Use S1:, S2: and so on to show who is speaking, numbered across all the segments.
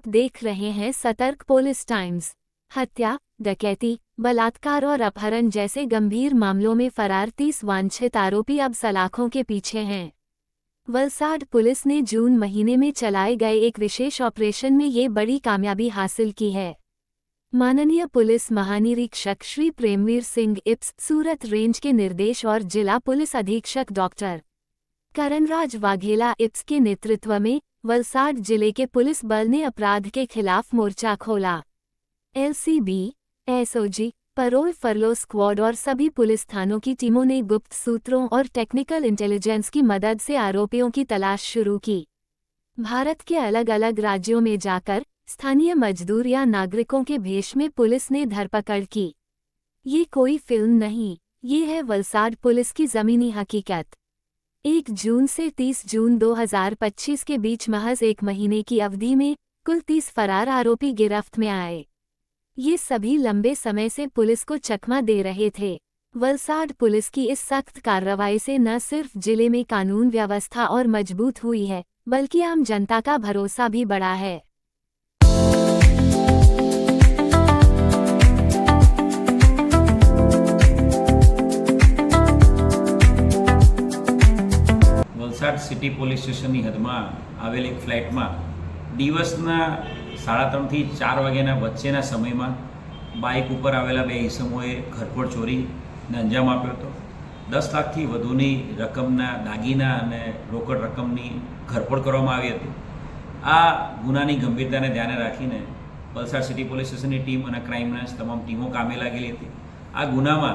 S1: आप देख रहे हैं सतर्क पुलिस टाइम्स। हत्या, डकैती, बलात्कार और अपहरण जैसे गंभीर मामलों में फरार 30 वांछित आरोपी अब सलाखों के पीछे हैं। वलसाड पुलिस ने जून महीने में चलाए गए एक विशेष ऑपरेशन में ये बड़ी कामयाबी हासिल की है। माननीय पुलिस महानिरीक्षक श्री प्रेमवीर सिंह इप्स, सूरत रेंज के निर्देश और जिला पुलिस अधीक्षक डॉक्टर करणराज वाघेला इप्स के नेतृत्व में वलसाड जिले के पुलिस बल ने अपराध के खिलाफ मोर्चा खोला। एलसीबी, एसओजी, परोल फरलो स्क्वाड और सभी पुलिस थानों की टीमों ने गुप्त सूत्रों और टेक्निकल इंटेलिजेंस की मदद से आरोपियों की तलाश शुरू की। भारत के अलग अलग राज्यों में जाकर स्थानीय मजदूर या नागरिकों के भेष में पुलिस ने धरपकड़ की। ये कोई फिल्म नहीं, ये है वलसाड पुलिस की ज़मीनी हकीकत। 1 जून से 30 जून 2025 के बीच महज 1 महीने की अवधि में कुल 30 फरार आरोपी गिरफ्त में आए। ये सभी लंबे समय से पुलिस को चकमा दे रहे थे। वलसाड पुलिस की इस सख्त कार्रवाई से न सिर्फ जिले में कानून व्यवस्था और मजबूत हुई है, बल्कि आम जनता का भरोसा भी बढ़ा है।
S2: વલસાડ સિટી પોલીસ સ્ટેશનની હદમાં આવેલ એક ફ્લેટમાં દિવસના 3:30 થી 4 વાગ્યાના વચ્ચેના સમયમાં બાઇક ઉપર આવેલા 2 ઈસમોએ ઘરફોડ ચોરીને અંજામ આપ્યો હતો। 10 લાખથી વધુની રકમના દાગીના અને રોકડ રકમની ઘરફોડ કરવામાં આવી હતી। આ ગુનાની ગંભીરતાને ધ્યાને રાખીને વલસાડ સિટી પોલીસ સ્ટેશનની ટીમ અને ક્રાઇમ બ્રાન્ચ તમામ ટીમો કામે લાગેલી હતી। આ ગુનામાં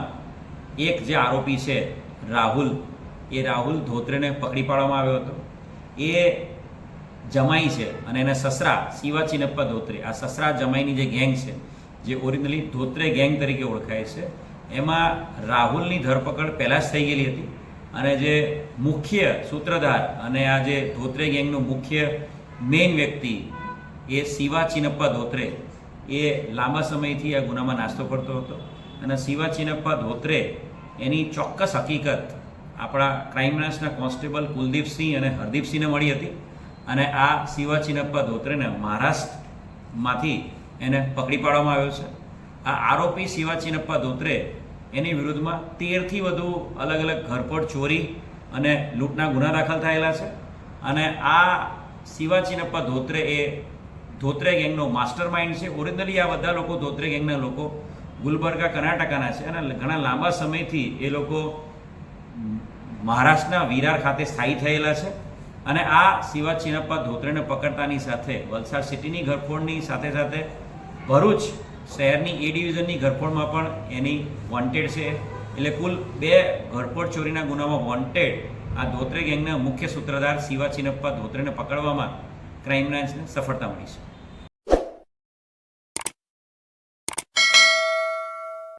S2: એક જે આરોપી છે રાહુલ, એ રાહુલ ધોત્રેને પકડી પાડવામાં આવ્યો હતો। એ જમાઈ છે અને એના સસરા શિવા ચિનપ્પા ધોત્રે, આ સસરા જમાઈની જે ગેંગ છે, જે ઓરિજિનલી ધોત્રે ગેંગ તરીકે ઓળખાય છે, એમાં રાહુલની ધરપકડ પહેલાં જ થઈ ગયેલી હતી અને જે મુખ્ય સૂત્રધાર અને આ જે ધોત્રે ગેંગનો મુખ્ય મેઇન વ્યક્તિ એ શિવા ચિનપ્પા ધોત્રે એ લાંબા સમયથી આ ગુનામાં નાસ્તો કરતો હતો અને શિવા ચિનપ્પા ધોત્રે એની ચોક્કસ હકીકત આપણા ક્રાઇમ બ્રાન્ચના કોન્સ્ટેબલ કુલદીપસિંહ અને હરદીપસિંહને મળી હતી અને આ શિવા ચિનપ્પા ધોત્રેને મહારાષ્ટ્રમાંથી એને પકડી પાડવામાં આવ્યો છે। આ આરોપી શિવા ચિનપ્પા ધોત્રે એની વિરુદ્ધમાં 13થી વધુ અલગ અલગ ઘરફોડ ચોરી અને લૂંટના ગુના દાખલ થયેલા છે અને આ શિવા ચિનપ્પા ધોત્રે એ ધોત્રે ગેંગનો માસ્ટર માઇન્ડ છે। ઓરિજિનલી આ બધા લોકો ધોત્રે ગેંગના લોકો ગુલબર્ગા કર્ણાટકાના છે અને ઘણા લાંબા સમયથી એ લોકો મહારાષ્ટ્રના વિરાર ખાતે સ્થાયી થયેલા છે અને આ શિવા ચિનપ્પા ધોત્રેને પકડતાની સાથે વલસાડ સિટીની ઘરફોડની સાથે સાથે ભરૂચ શહેરની એ ડિવિઝનની ઘરફોડમાં પણ એની વોન્ટેડ છે। એટલે કુલ 2 ઘરફોડ ચોરીના ગુનામાં વોન્ટેડ આ ધોત્રે ગેંગના મુખ્ય સૂત્રધાર શિવા ચિનપ્પા ધોત્રેને પકડવામાં ક્રાઇમ બ્રાન્ચને સફળતા મળી છે।